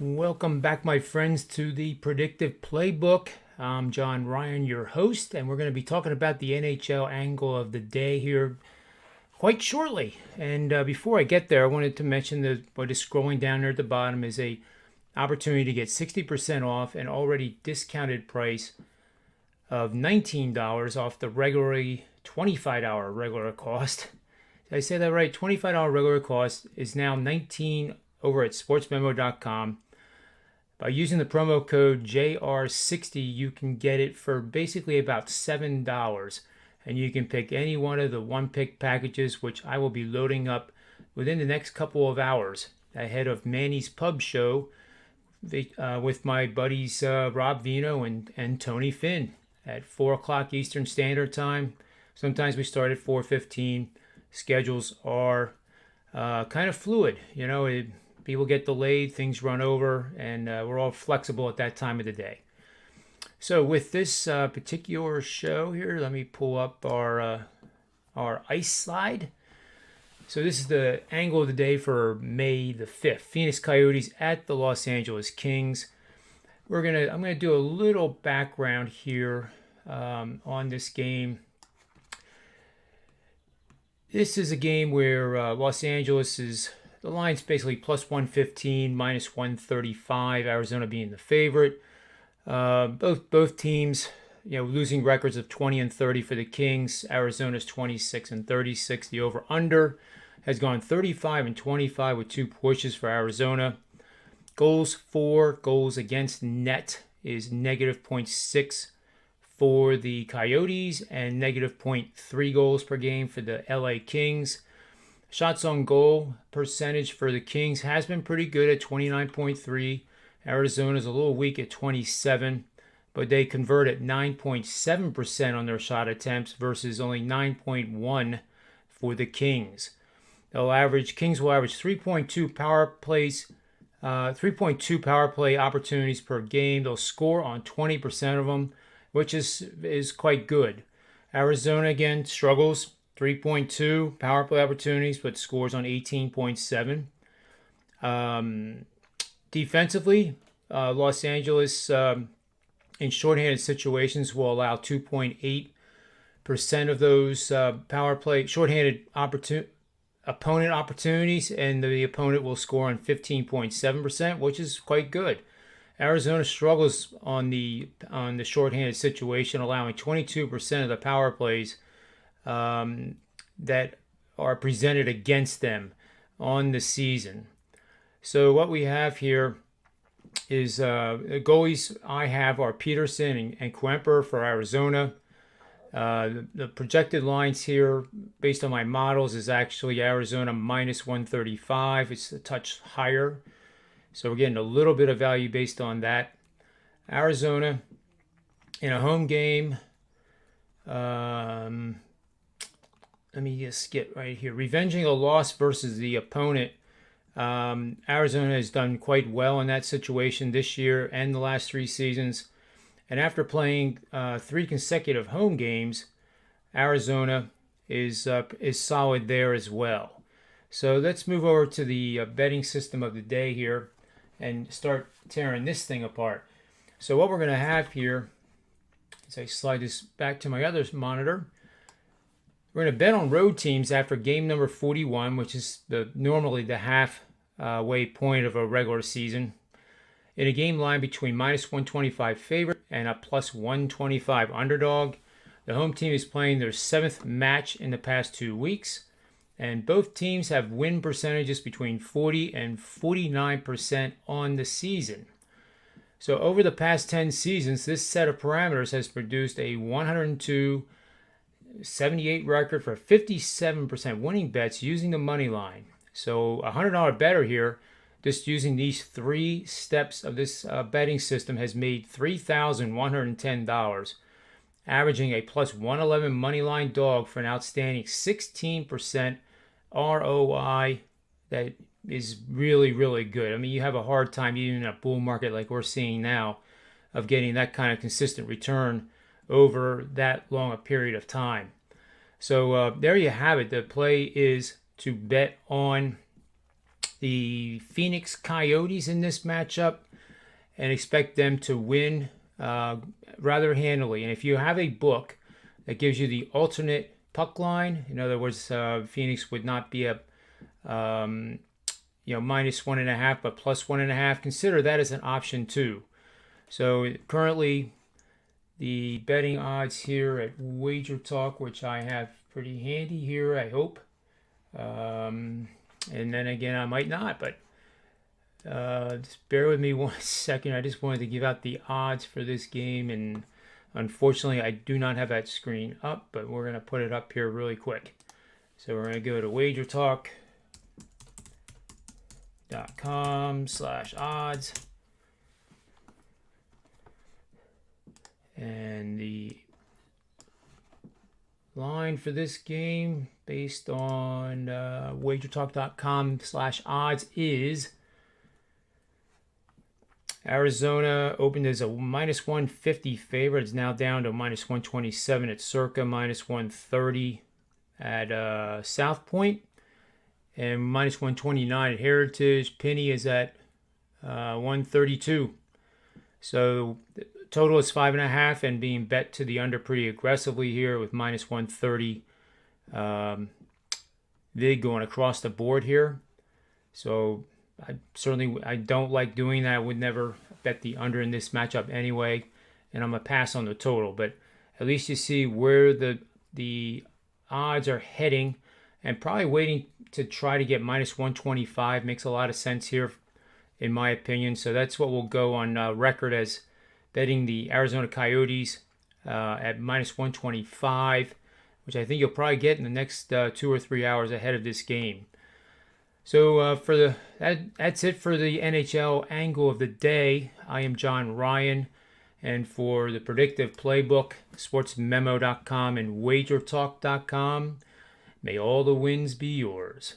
Welcome back, my friends, to the Predictive Playbook. I'm John Ryan, your host, and we're going to be talking about the NHL angle of the day here quite shortly. And before I get there, I wanted to mention that what is scrolling down there at the bottom is a opportunity to get 60% off an already discounted price of $19 off the regularly $25 regular cost. Did I say that right? $25 regular cost is now $19 over at sportsmemo.com. By using the promo code JR60, you can get it for basically about $7. And you can pick any one of the one-pick packages, which I will be loading up within the next couple of hours ahead of Manny's Pub Show with my buddies Rob Vino and Tony Finn at 4 o'clock Eastern Standard Time. Sometimes we start at 4:15. Schedules are kind of fluid. People get delayed, things run over, and we're all flexible at that time of the day. So with this particular show here, let me pull up our ice slide. So this is the angle of the day for May the 5th. Phoenix Coyotes at the Los Angeles Kings. I'm gonna do a little background here on this game. This is a game where Los Angeles is... The line's basically plus 115, minus 135, Arizona being the favorite. Both teams, losing records of 20 and 30 for the Kings. Arizona's 26 and 36. The over-under has gone 35 and 25 with 2 pushes for Arizona. Goals for, goals against net is negative 0.6 for the Coyotes and negative 0.3 goals per game for the LA Kings. Shots on goal percentage for the Kings has been pretty good at 29.3. Arizona's a little weak at 27, but they convert at 9.7% on their shot attempts versus only 9.1 for the Kings. Kings will average 3.2 power play opportunities per game. They'll score on 20% of them, which is quite good. Arizona again struggles. 3.2 power play opportunities, but scores on 18.7. Defensively, Los Angeles in shorthanded situations will allow 2.8% of those power play shorthanded opponent opportunities, and the opponent will score on 15.7%, which is quite good. Arizona struggles on the shorthanded situation, allowing 22% of the power plays that are presented against them on the season. So what we have here is the goalies I have are Peterson and Kuemper for Arizona. The projected lines here, based on my models, is actually Arizona minus 135. It's a touch higher. So we're getting a little bit of value based on that. Arizona in a home game. Let me just get right here. Revenging a loss versus the opponent. Arizona has done quite well in that situation this year and the last 3 seasons. And after playing 3 consecutive home games, Arizona is solid there as well. So let's move over to the betting system of the day here and start tearing this thing apart. So what we're going to have here, as I slide this back to my other monitor, we're going to bet on road teams after game number 41, which is normally the halfway point of a regular season, in a game line between minus 125 favorite and a plus 125 underdog. The home team is playing their 7th match in the past 2 weeks, and both teams have win percentages between 40 and 49% on the season. So over the past 10 seasons, this set of parameters has produced a 102-78 record for 57% winning bets using the money line. So a $100 bettor here, just using these 3 steps of this betting system, has made $3,110, averaging a plus 111 money line dog for an outstanding 16% ROI. That is really, really good. I mean, you have a hard time, even in a bull market like we're seeing now, of getting that kind of consistent return over that long a period of time. So there you have it. The play is to bet on the Phoenix Coyotes in this matchup and expect them to win rather handily. And if you have a book that gives you the alternate puck line, in other words, Phoenix would not be a -1.5 but +1.5, consider that as an option too. So currently the betting odds here at Wager Talk, which I have pretty handy here, I hope. And then again, I might not, but just bear with me 1 second. I just wanted to give out the odds for this game, and unfortunately I do not have that screen up, but we're going to put it up here really quick. So we're going to go to wagertalk.com/odds, and the line for this game based on wagertalk.com/odds is Arizona opened as a -150 favorite. It's now down to -127 at Circa, -130 at South Point, and -129 at Heritage. Penny is at 132. So the total is 5.5, and being bet to the under pretty aggressively here with -130. Vig going across the board here. So I don't like doing that. I would never bet the under in this matchup anyway, and I'm gonna pass on the total. But at least you see where the odds are heading, and probably waiting to try to get -125 makes a lot of sense here, in my opinion. So that's what will go on record as betting the Arizona Coyotes at -125, which I think you'll probably get in the next 2 or 3 hours ahead of this game. So that's it for the NHL angle of the day. I am John Ryan, and for the predictive playbook, sportsmemo.com and wagertalk.com, may all the wins be yours.